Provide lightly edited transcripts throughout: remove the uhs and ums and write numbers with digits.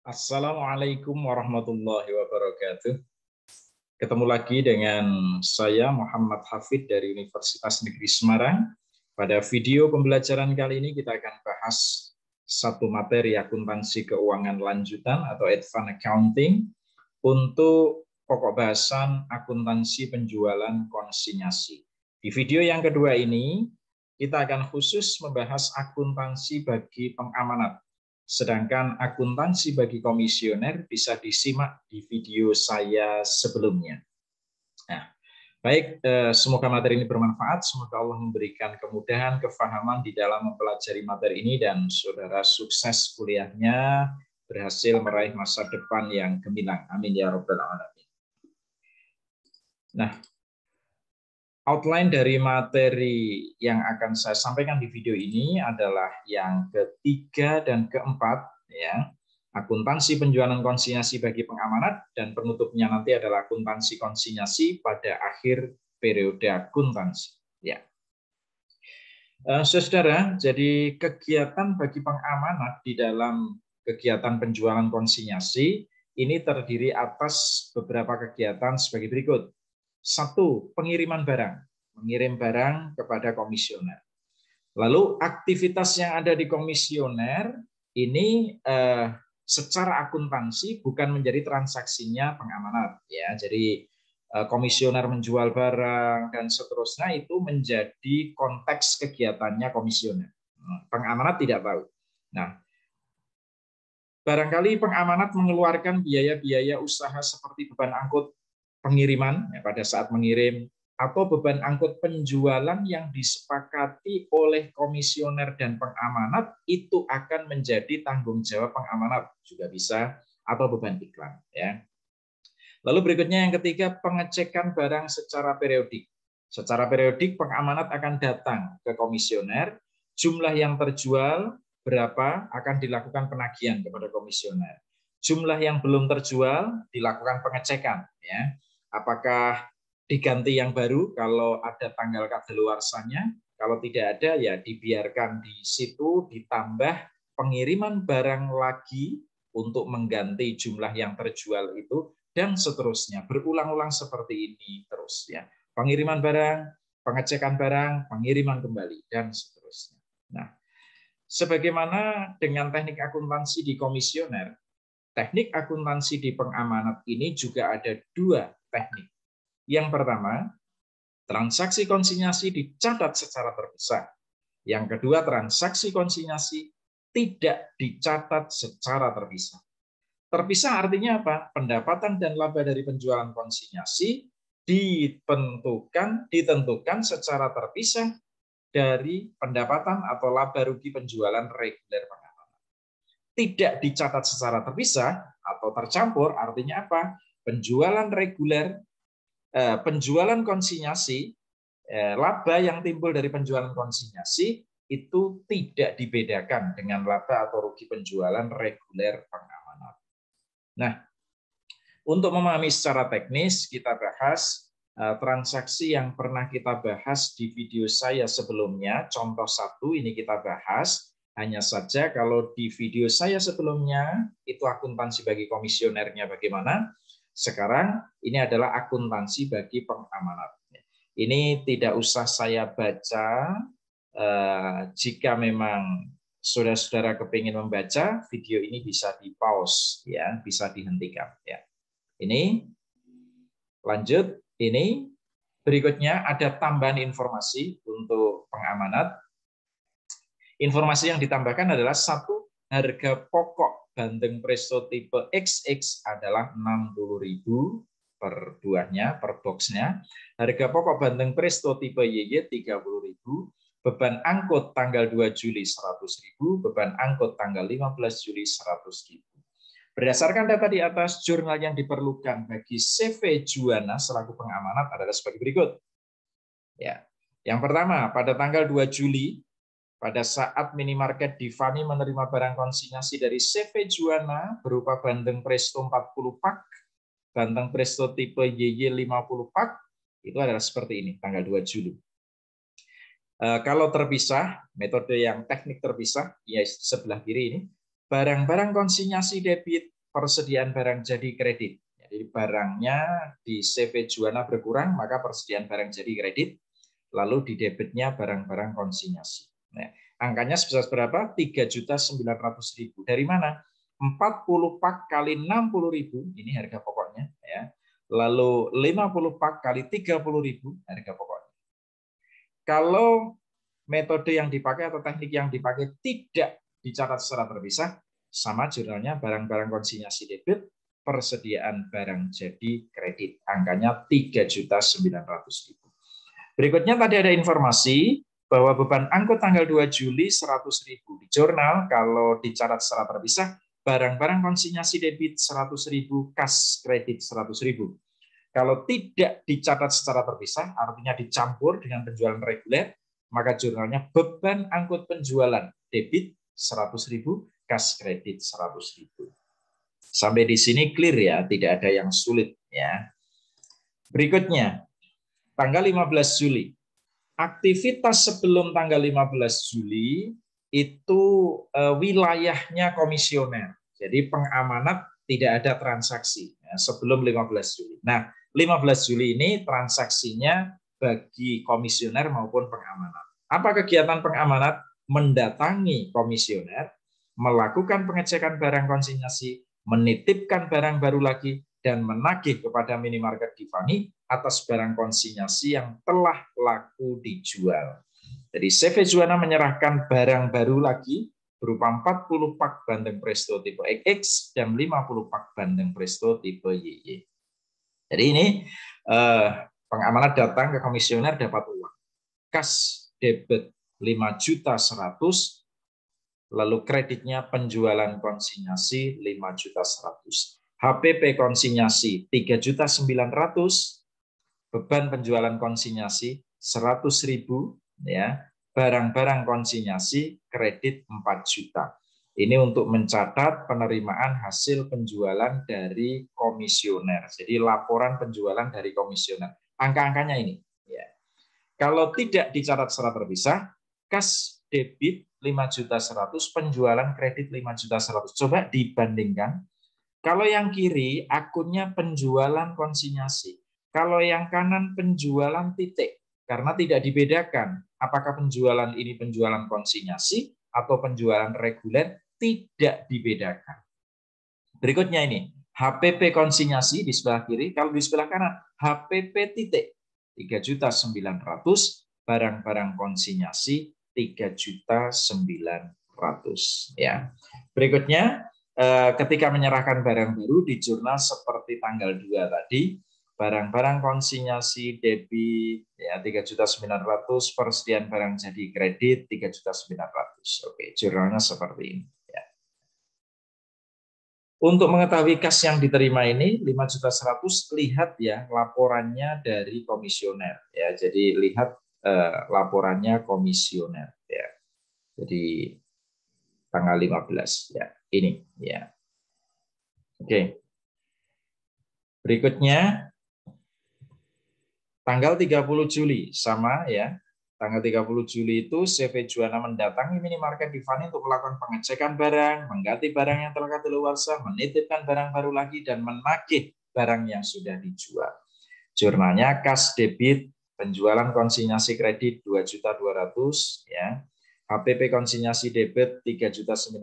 Assalamualaikum warahmatullahi wabarakatuh. Ketemu lagi dengan saya Muhammad Hafid dari Universitas Negeri Semarang. Pada video pembelajaran kali ini kita akan bahas satu materi akuntansi keuangan lanjutan atau advanced accounting untuk pokok bahasan akuntansi penjualan konsinyasi. Di video yang kedua ini kita akan khusus membahas akuntansi bagi pengamanat. Sedangkan akuntansi bagi komisioner bisa disimak di video saya sebelumnya. Nah, baik, semoga materi ini bermanfaat, semoga Allah memberikan kemudahan, kefahaman di dalam mempelajari materi ini, dan saudara sukses kuliahnya, berhasil meraih masa depan yang gemilang. Amin ya rabbal alamin. Nah, outline dari materi yang akan saya sampaikan di video ini adalah yang ketiga dan keempat, ya, akuntansi penjualan konsinyasi bagi pengamanat, dan penutupnya nanti adalah akuntansi konsinyasi pada akhir periode akuntansi. Ya, saudara, jadi kegiatan bagi pengamanat di dalam kegiatan penjualan konsinyasi ini terdiri atas beberapa kegiatan sebagai berikut. Satu, pengiriman barang, mengirim barang kepada komisioner. Lalu aktivitas yang ada di komisioner ini secara akuntansi bukan menjadi transaksinya pengamanat, ya. Jadi komisioner menjual barang dan seterusnya itu menjadi konteks kegiatannya komisioner. Pengamanat tidak tahu. Nah, barangkali pengamanat mengeluarkan biaya-biaya usaha seperti beban angkut pengiriman ya, pada saat mengirim, atau beban angkut penjualan yang disepakati oleh komisioner dan pengamanat itu akan menjadi tanggung jawab pengamanat, juga bisa, atau beban iklan, ya. Lalu berikutnya yang ketiga, pengecekan barang secara periodik. Secara periodik pengamanat akan datang ke komisioner, jumlah yang terjual berapa akan dilakukan penagihan kepada komisioner. Jumlah yang belum terjual dilakukan pengecekan, ya. Apakah diganti yang baru kalau ada tanggal kadaluarsanya, kalau tidak ada ya dibiarkan di situ, ditambah pengiriman barang lagi untuk mengganti jumlah yang terjual itu, dan seterusnya. Berulang-ulang seperti ini terus, ya. Pengiriman barang, pengecekan barang, pengiriman kembali, dan seterusnya. Nah, sebagaimana dengan teknik akuntansi di komisioner, teknik akuntansi di pengamanat ini juga ada dua teknik. Yang pertama, transaksi konsinyasi dicatat secara terpisah. Yang kedua, transaksi konsinyasi tidak dicatat secara terpisah. Terpisah artinya apa? Pendapatan dan laba dari penjualan konsinyasi ditentukan secara terpisah dari pendapatan atau laba rugi penjualan reguler pengamanat. Tidak dicatat secara terpisah atau tercampur artinya apa? Penjualan reguler, penjualan konsinyasi, laba yang timbul dari penjualan konsinyasi itu tidak dibedakan dengan laba atau rugi penjualan reguler pengamanat. Nah, untuk memahami secara teknis, kita bahas transaksi yang pernah kita bahas di video saya sebelumnya. Contoh 1 ini kita bahas. Hanya saja kalau di video saya sebelumnya, itu akuntansi bagi komisionernya bagaimana. Sekarang ini adalah akuntansi bagi pengamanat. Ini tidak usah saya baca. Jika memang saudara-saudara kepingin membaca, video ini bisa di-pause, ya, bisa dihentikan. Ya. Ini lanjut, ini berikutnya ada tambahan informasi untuk pengamanat. Informasi yang ditambahkan adalah satu, harga pokok Banteng Presto tipe XX adalah 60.000 per buahnya, per boxnya. Harga pokok Banteng Presto tipe YY 30.000. Beban angkut tanggal 2 Juli 100.000, beban angkut tanggal 15 Juli 100.000. Berdasarkan data di atas, jurnal yang diperlukan bagi CV Juwana selaku pengamanat adalah sebagai berikut. Ya. Yang pertama, pada tanggal 2 Juli, pada saat minimarket Divani menerima barang konsinyasi dari CV Juwana berupa Banteng Presto 40 pak, Banteng Presto tipe YY 50 pak, itu adalah seperti ini, tanggal 2 Juli. Kalau terpisah, metode yang teknik terpisah, ya sebelah kiri ini, barang-barang konsinyasi debit persediaan barang jadi kredit. Jadi barangnya di CV Juwana berkurang, maka persediaan barang jadi kredit, lalu di debitnya barang-barang konsinyasi. Nah, angkanya sebesar berapa? 3.900.000. Dari mana? 40 pak kali 60.000, ini harga pokoknya. Ya. Lalu 50 pak kali 30.000, harga pokoknya. Kalau metode yang dipakai atau teknik yang dipakai tidak dicatat secara terpisah, sama jurnalnya barang-barang konsinyasi debit, persediaan barang jadi kredit. Angkanya 3.900.000. Berikutnya tadi ada informasi bahwa beban angkut tanggal 2 Juli 100.000. Di jurnal kalau dicatat secara terpisah, barang-barang konsinyasi debit 100.000, kas kredit 100.000. Kalau tidak dicatat secara terpisah, artinya dicampur dengan penjualan reguler, maka jurnalnya beban angkut penjualan debit 100.000, kas kredit 100.000. Sampai di sini clear ya, tidak ada yang sulit ya. Berikutnya, tanggal 15 Juli. Aktivitas sebelum tanggal 15 Juli itu wilayahnya komisioner. Jadi pengamanat tidak ada transaksi ya, sebelum 15 Juli. Nah, 15 Juli ini transaksinya bagi komisioner maupun pengamanat. Apa kegiatan pengamanat? Mendatangi komisioner, melakukan pengecekan barang konsinyasi, menitipkan barang baru lagi, dan menagih kepada minimarket Givani atas barang konsinyasi yang telah laku dijual. Jadi CV Juwana menyerahkan barang baru lagi berupa 40 pak bandeng Presto tipe XX dan 50 pak bandeng Presto tipe YY. Jadi ini pengamanat datang ke komisioner dapat uang. Kas debit 5.100.000, lalu kreditnya penjualan konsinyasi 5.100.000. HPP konsinyasi 3.900.000, beban penjualan konsinyasi 100.000, ya, barang-barang konsinyasi kredit 4 juta. Ini untuk mencatat penerimaan hasil penjualan dari komisioner. Jadi laporan penjualan dari komisioner. Angka-angkanya ini. Ya. Kalau tidak dicatat secara terpisah, kas debit 5.100.000, penjualan kredit 5.100.000. Coba dibandingkan. Kalau yang kiri akunnya penjualan konsinyasi. Kalau yang kanan penjualan titik. Karena tidak dibedakan apakah penjualan ini penjualan konsinyasi atau penjualan reguler, tidak dibedakan. Berikutnya ini, HPP konsinyasi di sebelah kiri, kalau di sebelah kanan HPP titik 3.900.000, barang-barang konsinyasi 3.900.000 ya. Berikutnya ketika menyerahkan barang baru di jurnal seperti tanggal 2 tadi, barang-barang konsinyasi debit ya 3.900.000, persediaan barang jadi kredit 3.900.000. Oke, jurnalnya seperti ini ya. Untuk mengetahui kas yang diterima ini 5.100.000, lihat ya laporannya dari komisioner ya. Jadi lihat laporannya komisioner ya. Jadi tanggal 15 ya. Ini ya. Oke. Berikutnya tanggal 30 Juli sama ya. Tanggal 30 Juli itu CV Juwana mendatangi minimarket Givani untuk melakukan pengecekan barang, mengganti barang yang telah kadaluarsa, menitipkan barang baru lagi, dan menagih barang yang sudah dijual. Jurnalnya kas debit penjualan konsinyasi kredit 2.200.000 ya. HPP konsinyasi debit 3.900.000,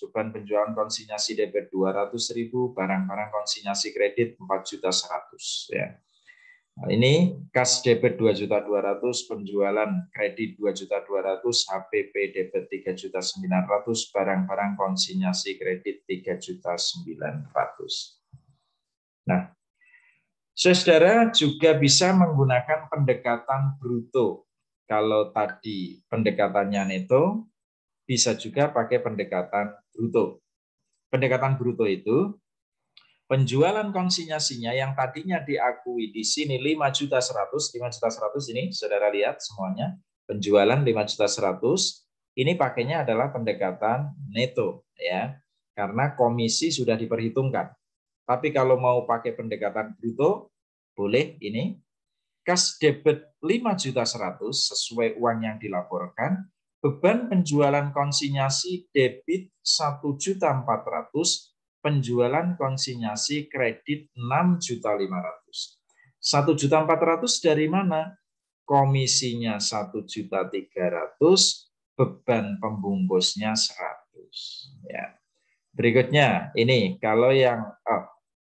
beban penjualan konsinyasi debit 200.000, barang-barang konsinyasi kredit 4.100.000 ya. Nah, ini kas debit 2.200.000, penjualan kredit 2.200.000, HPP debit 3.900.000, barang-barang konsinyasi kredit 3.900.000. Nah, saudara juga bisa menggunakan pendekatan bruto. Kalau tadi pendekatannya neto, bisa juga pakai pendekatan bruto. Pendekatan bruto itu penjualan konsinyasinya yang tadinya diakui di sini 5.100.000, 5.100.000 ini saudara lihat semuanya, penjualan 5.100.000, ini pakainya adalah pendekatan neto ya, karena komisi sudah diperhitungkan. Tapi kalau mau pakai pendekatan bruto, boleh ini. Kas debit 5.100.000 sesuai uang yang dilaporkan, beban penjualan konsinyasi debit 1.400.000, penjualan konsinyasi kredit 6.500.000. 1.400.000 dari mana? Komisinya 1.300.000, beban pembungkusnya 100. Ya. Berikutnya, ini kalau yang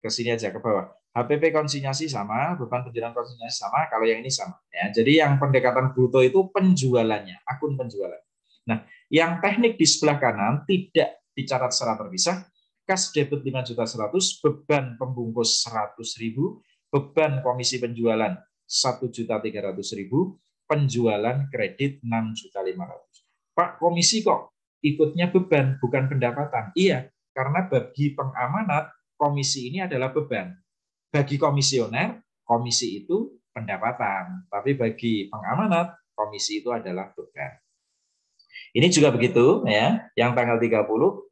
ke sini aja ke bawah. HPP konsinyasi sama, beban penjualan konsinyasi sama, kalau yang ini sama. Ya, jadi yang pendekatan bruto itu penjualannya, akun penjualan. Nah, yang teknik di sebelah kanan tidak dicatat secara terpisah. Kas debit 5.100.000, beban pembungkus 100.000, beban komisi penjualan 1.300.000, penjualan kredit 6.500.000. Pak, komisi kok ikutnya beban, bukan pendapatan? Iya, karena bagi pengamanat, komisi ini adalah beban. Bagi komisioner, komisi itu pendapatan. Tapi bagi pengamanat, komisi itu adalah beban. Ini juga begitu, ya. Yang tanggal 30,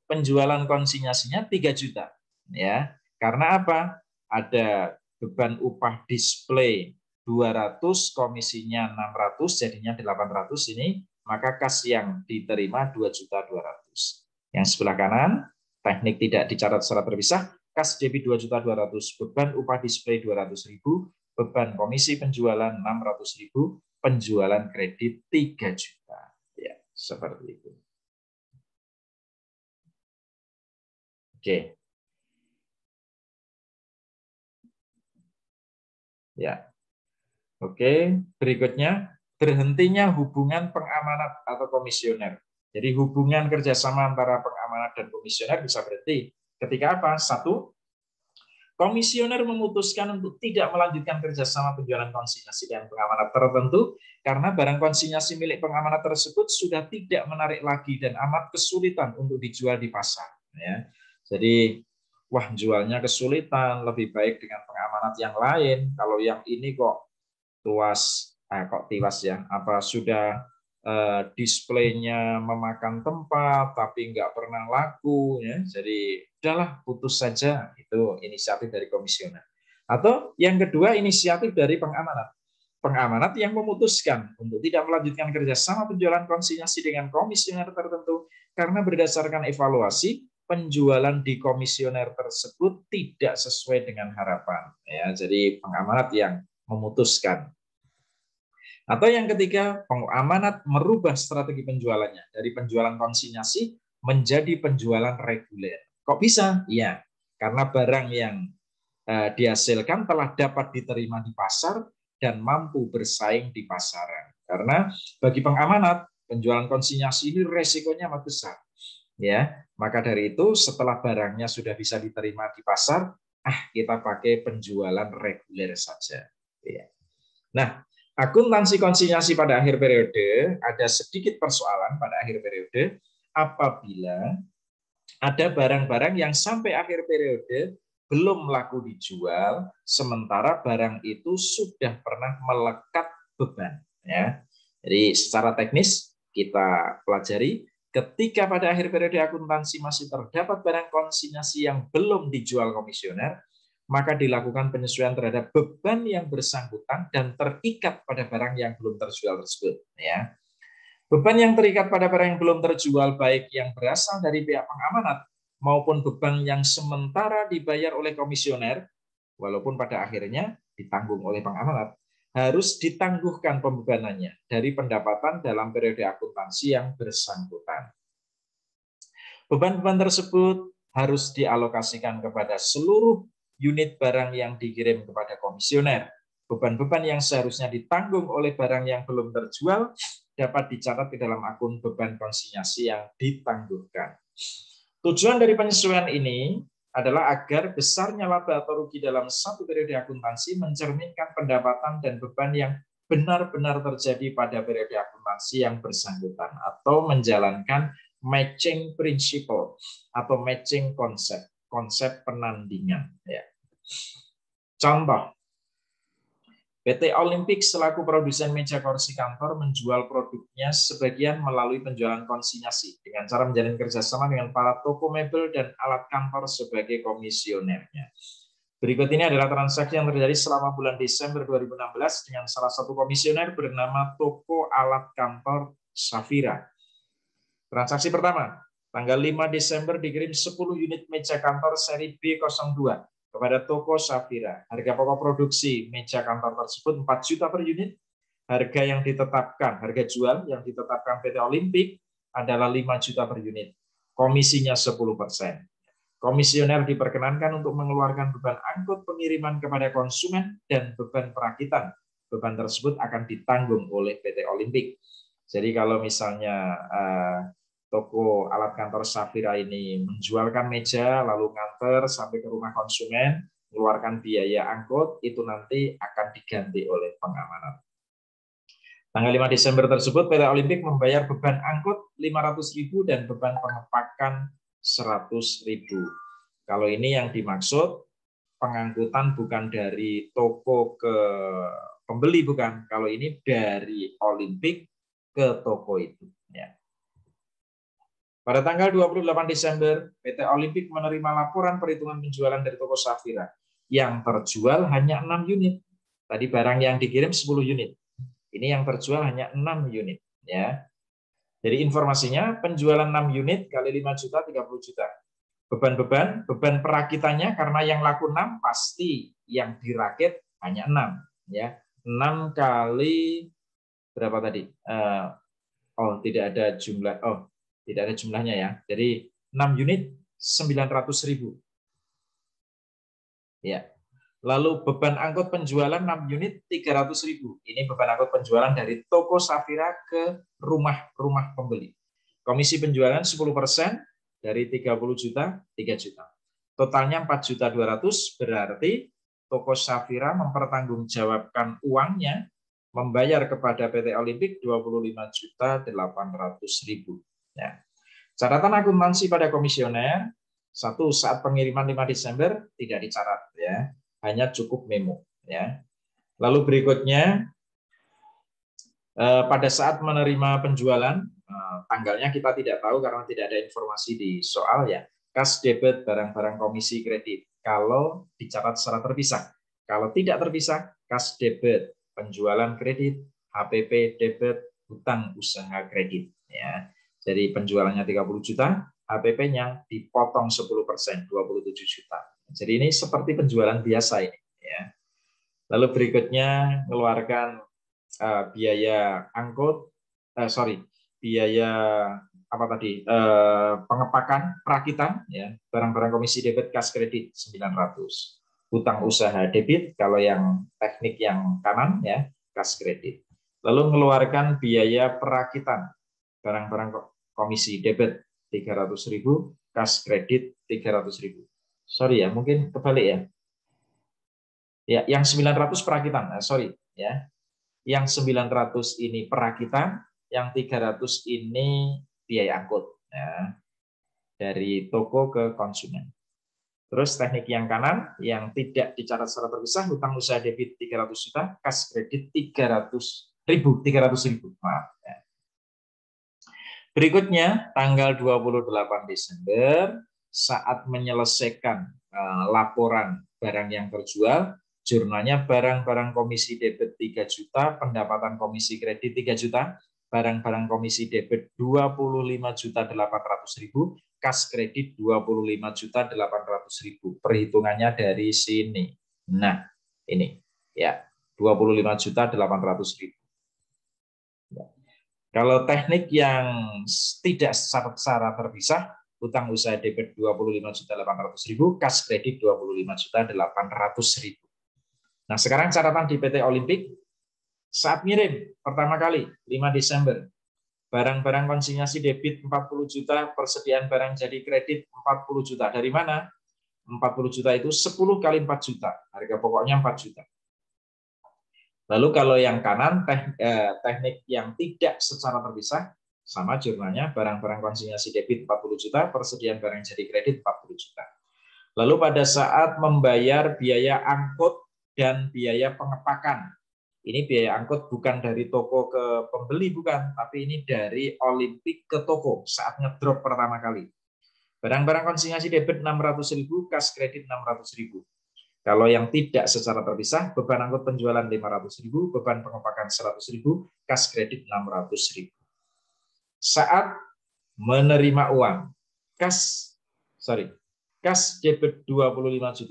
penjualan konsinyasinya 3 juta. Ya. Karena apa? Ada beban upah display 200, komisinya 600, jadinya 800 ini, maka kas yang diterima 2.200.000. Yang sebelah kanan, teknik tidak dicatat secara terpisah, kas debit 2.200.000, beban upah display 200.000, beban komisi penjualan 600.000, penjualan kredit 3 juta. Ya, seperti itu. Oke. Ya. Oke, berikutnya berhentinya hubungan pengamanat atau komisioner. Jadi hubungan kerjasama antara pengamanat dan komisioner bisa berhenti ketika apa? Satu, komisioner memutuskan untuk tidak melanjutkan kerjasama penjualan konsinyasi dengan pengamanat tertentu karena barang konsinyasi milik pengamanat tersebut sudah tidak menarik lagi dan amat kesulitan untuk dijual di pasar. Ya. Jadi, wah jualnya kesulitan, lebih baik dengan pengamanat yang lain. Kalau yang ini kok tiwas ya, apa sudah displaynya memakan tempat tapi nggak pernah laku ya, jadi udahlah putus saja. Itu inisiatif dari komisioner. Atau yang kedua, inisiatif dari pengamanat yang memutuskan untuk tidak melanjutkan kerjasama penjualan konsinyasi dengan komisioner tertentu karena berdasarkan evaluasi penjualan di komisioner tersebut tidak sesuai dengan harapan ya. Jadi pengamanat yang memutuskan. Atau yang ketiga, pengamanat merubah strategi penjualannya dari penjualan konsinyasi menjadi penjualan reguler. Kok bisa? Iya, karena barang yang dihasilkan telah dapat diterima di pasar dan mampu bersaing di pasaran. Karena bagi pengamanat, penjualan konsinyasi ini resikonya amat besar. Ya, maka dari itu setelah barangnya sudah bisa diterima di pasar, kita pakai penjualan reguler saja. Ya. Nah, akuntansi konsinyasi pada akhir periode, ada sedikit persoalan pada akhir periode apabila ada barang-barang yang sampai akhir periode belum laku dijual, sementara barang itu sudah pernah melekat beban. Ya. Jadi secara teknis kita pelajari, ketika pada akhir periode akuntansi masih terdapat barang konsinyasi yang belum dijual komisioner, maka dilakukan penyesuaian terhadap beban yang bersangkutan dan terikat pada barang yang belum terjual tersebut. Ya. Beban yang terikat pada barang yang belum terjual, baik yang berasal dari pihak pengamanat maupun beban yang sementara dibayar oleh komisioner, walaupun pada akhirnya ditanggung oleh pengamanat, harus ditangguhkan pembebanannya dari pendapatan dalam periode akuntansi yang bersangkutan. Beban-beban tersebut harus dialokasikan kepada seluruh unit barang yang dikirim kepada komisioner. Beban-beban yang seharusnya ditanggung oleh barang yang belum terjual dapat dicatat di dalam akun beban konsinyasi yang ditangguhkan. Tujuan dari penyesuaian ini adalah agar besarnya laba atau rugi dalam satu periode akuntansi mencerminkan pendapatan dan beban yang benar-benar terjadi pada periode akuntansi yang bersangkutan atau menjalankan matching principle atau matching konsep penandingan. Ya. Contoh, PT Olimpik selaku produsen meja kursi kantor menjual produknya sebagian melalui penjualan konsinyasi dengan cara menjalin kerjasama dengan para toko mebel dan alat kantor sebagai komisionernya. Berikut ini adalah transaksi yang terjadi selama bulan Desember 2016 dengan salah satu komisioner bernama Toko Alat Kantor Safira. Transaksi pertama, Tanggal 5 Desember dikirim 10 unit meja kantor seri B02 kepada toko Safira. Harga pokok produksi meja kantor tersebut 4 juta per unit. Harga yang ditetapkan, harga jual yang ditetapkan PT Olimpik adalah 5 juta per unit. Komisinya 10%. Komisioner diperkenankan untuk mengeluarkan beban angkut pengiriman kepada konsumen dan beban perakitan. Beban tersebut akan ditanggung oleh PT Olimpik. Jadi kalau misalnya toko alat kantor Safira ini menjualkan meja, lalu nganter sampai ke rumah konsumen, mengeluarkan biaya angkut, itu nanti akan diganti oleh pengamanan. Tanggal 5 Desember tersebut, PT Olimpik membayar beban angkut 500.000 dan beban pengepakan 100.000. Kalau ini yang dimaksud, pengangkutan bukan dari toko ke pembeli, bukan. Kalau ini dari Olimpik ke toko itu. Ya. Pada tanggal 28 Desember, PT Olimpik menerima laporan perhitungan penjualan dari toko Safira. Yang terjual hanya 6 unit. Tadi barang yang dikirim 10 unit. Ini yang terjual hanya 6 unit. Ya. Jadi informasinya penjualan 6 unit kali 5 juta 30 juta. Beban perakitannya karena yang laku 6 pasti yang dirakit hanya 6. Ya. 6 kali berapa tadi? Tidak ada jumlah. Tidak ada jumlahnya ya. Jadi 6 unit 900.000. Ya. Lalu beban angkut penjualan 6 unit 300.000. Ini beban angkut penjualan dari toko Safira ke rumah pembeli. Komisi penjualan 10% dari 30 juta 3 juta. Totalnya 4.200.000, berarti toko Safira mempertanggungjawabkan uangnya membayar kepada PT Olimpik 25.800.000. Ya. Catatan akuntansi pada komisioner, 1, saat pengiriman 5 Desember tidak dicatat ya. Hanya cukup memo ya. Lalu berikutnya pada saat menerima penjualan, tanggalnya kita tidak tahu karena tidak ada informasi di soal ya. Kas debit barang-barang komisi kredit kalau dicatat secara terpisah. Kalau tidak terpisah, kas debit penjualan kredit, HPP debit hutang usaha kredit ya. Jadi penjualannya 30 juta, HPP-nya dipotong 10%, 27 juta. Jadi ini seperti penjualan biasa ini. Ya. Lalu berikutnya mengeluarkan biaya angkut, biaya apa tadi? Pengepakan, perakitan, ya, barang-barang komisi debit kas kredit 900. Hutang usaha debit kalau yang teknik yang kanan ya kas kredit. Lalu mengeluarkan biaya perakitan barang-barang komisi debit 300.000, kas kredit 300.000. Sorry ya, mungkin kebalik ya. Ya, yang 900 perakitan, ya. Yang 900 ini perakitan, yang 300 ini biaya angkut ya, dari toko ke konsumen. Terus teknik yang kanan yang tidak dicatat secara terpisah, hutang usaha debit 300 juta, kas kredit 300.000, maaf ya. Berikutnya tanggal 28 Desember saat menyelesaikan laporan barang yang terjual, jurnalnya barang-barang komisi debit 3 juta, pendapatan komisi kredit 3 juta, barang-barang komisi debit 25.800.000, kas kredit 25.800.000. Perhitungannya dari sini. Nah, ini ya, 25.800.000. Kalau teknik yang tidak secara terpisah, hutang usaha debit 25.800.000, kas kredit 25.800.000. Nah, sekarang catatan di PT Olimpik, saat ngirim pertama kali 5 Desember, barang-barang konsinyasi debit 40 juta, persediaan barang jadi kredit 40 juta. Dari mana? 40 juta itu 10 kali 4 juta, harga pokoknya 4 juta. Lalu kalau yang kanan, teknik yang tidak secara terpisah, sama jurnalnya, barang-barang konsinyasi debit 40 juta, persediaan barang jadi kredit 40 juta. Lalu pada saat membayar biaya angkut dan biaya pengepakan, ini biaya angkut bukan dari toko ke pembeli, bukan, tapi ini dari Olimpik ke toko saat ngedrop pertama kali. Barang-barang konsinyasi debit 600.000, kas kredit 600.000. Kalau yang tidak secara terpisah, beban angkut penjualan 500.000, beban pengepakan 100.000, kas kredit 600.000. Saat menerima uang, Kas debit 25.800.000,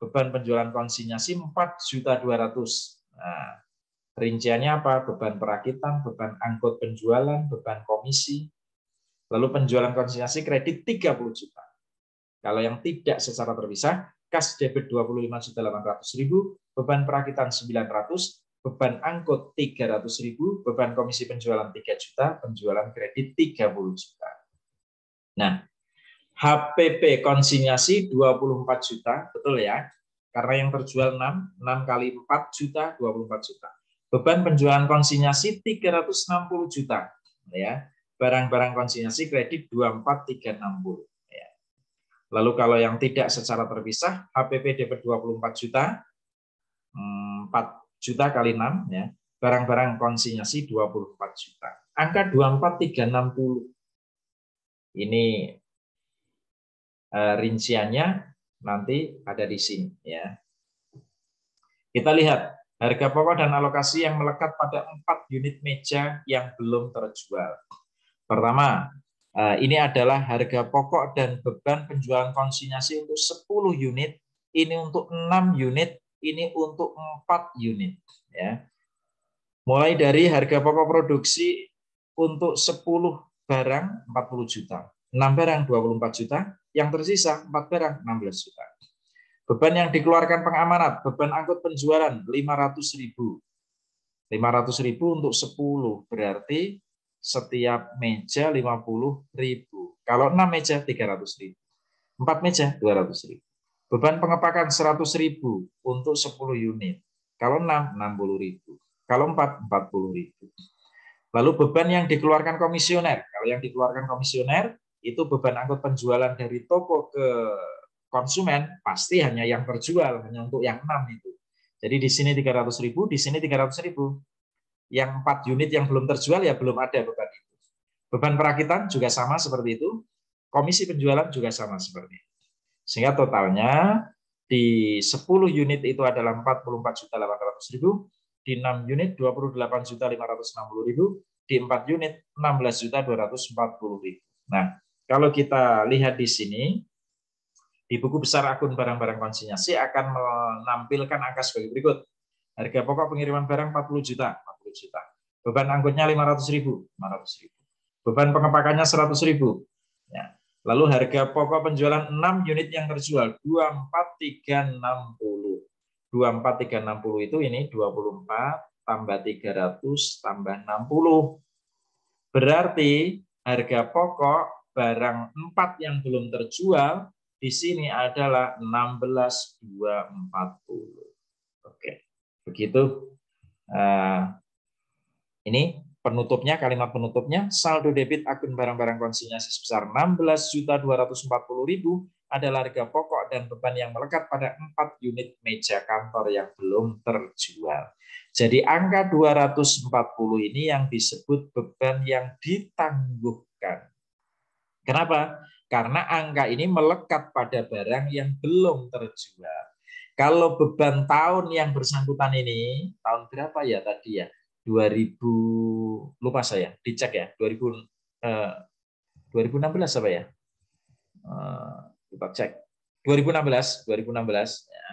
beban penjualan konsinyasi 4.200.000. Nah, rinciannya apa? Beban perakitan, beban angkut penjualan, beban komisi. Lalu penjualan konsinyasi kredit 30 juta. Kalau yang tidak secara terpisah, kas debit 25.800.000, beban perakitan 900, beban angkut 300.000, beban komisi penjualan 3 juta, penjualan kredit 30 juta. Nah, HPP konsinyasi 24 juta, betul ya? Karena yang terjual 6 kali 4 juta, 24 juta. Beban penjualan konsinyasi 360 juta, ya. Barang-barang konsinyasi kredit 24360. Ya. Lalu kalau yang tidak secara terpisah, HPP debit 24 juta, 4 juta kali 6, ya. Barang-barang konsinyasi 24 juta. Angka 24360. Ini rinciannya nanti ada di sini, ya. Kita lihat harga pokok dan alokasi yang melekat pada 4 unit meja yang belum terjual. Pertama, ini adalah harga pokok dan beban penjualan konsinyasi untuk 10 unit, ini untuk 6 unit, ini untuk 4 unit, ya. Mulai dari harga pokok produksi untuk 10 barang 40 juta, 6 barang 24 juta, yang tersisa 4 barang 16 juta. Beban yang dikeluarkan pengamanat, beban angkut penjualan 500.000. 500.000 untuk 10, berarti setiap meja 50.000. Kalau 6 meja 300.000. 4 meja 200.000. Beban pengepakan 100.000 untuk 10 unit. Kalau 6 60.000. Kalau 4 40.000. Lalu beban yang dikeluarkan komisioner. Kalau yang dikeluarkan komisioner itu beban angkut penjualan dari toko ke konsumen pasti hanya yang terjual, hanya untuk yang 6 itu. Jadi di sini 300.000, di sini 300.000. Yang 4 unit yang belum terjual ya belum ada beban itu. Beban perakitan juga sama seperti itu. Komisi penjualan juga sama seperti itu. Sehingga totalnya di 10 unit itu adalah 44.800.000, di 6 unit 28.560.000, di 4 unit 16.240.000. Nah, kalau kita lihat di sini, di buku besar akun barang-barang konsinyasi akan menampilkan angka sebagai berikut. Harga pokok pengiriman barang 40 juta. Beban angkutnya 500.000. Beban pengepakannya 100.000. Ya. Lalu harga pokok penjualan 6 unit yang terjual 24360. 24360 itu ini 24 tambah 300 tambah 60. Berarti harga pokok barang 4 yang belum terjual di sini adalah 16.240. Oke, begitu. Ini penutupnya, kalimat penutupnya, saldo debit akun barang-barang konsinyasi sebesar 16.240.000 adalah harga pokok dan beban yang melekat pada 4 unit meja kantor yang belum terjual. Jadi angka 240 ini yang disebut beban yang ditangguhkan. Kenapa? Karena angka ini melekat pada barang yang belum terjual. Kalau beban tahun yang bersangkutan ini, tahun berapa ya tadi ya? 2000, lupa saya, dicek ya, 2016 apa ya? Kita cek. 2016 ya.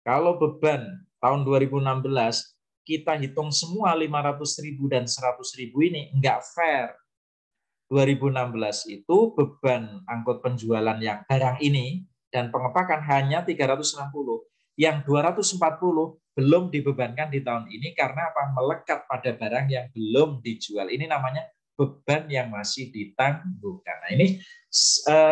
Kalau beban tahun 2016 kita hitung semua 500.000 dan 100.000 ini enggak fair. 2016 itu beban angkut penjualan yang barang ini dan pengepakan hanya 360. Yang 240 belum dibebankan di tahun ini karena apa? Melekat pada barang yang belum dijual. Ini namanya beban yang masih ditangguhkan. Nah, ini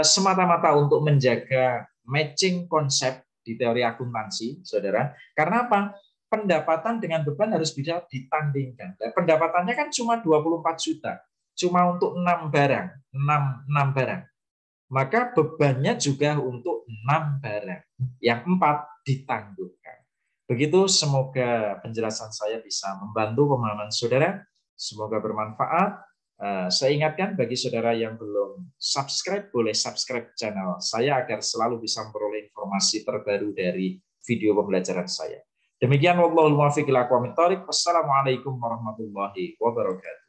semata-mata untuk menjaga matching konsep di teori akuntansi, saudara. Karena apa? Pendapatan dengan beban harus bisa ditandingkan. Dan pendapatannya kan cuma 24 juta. Cuma untuk 6 barang, 6 barang. Maka bebannya juga untuk 6 barang. Yang 4 ditangguhkan. Begitu, semoga penjelasan saya bisa membantu pemahaman saudara. Semoga bermanfaat. Saya ingatkan bagi saudara yang belum subscribe, boleh subscribe channel saya agar selalu bisa memperoleh informasi terbaru dari video pembelajaran saya. Demikian, wallahul muwaffiq ila aqwamit thoriq. Wassalamualaikum warahmatullahi wabarakatuh.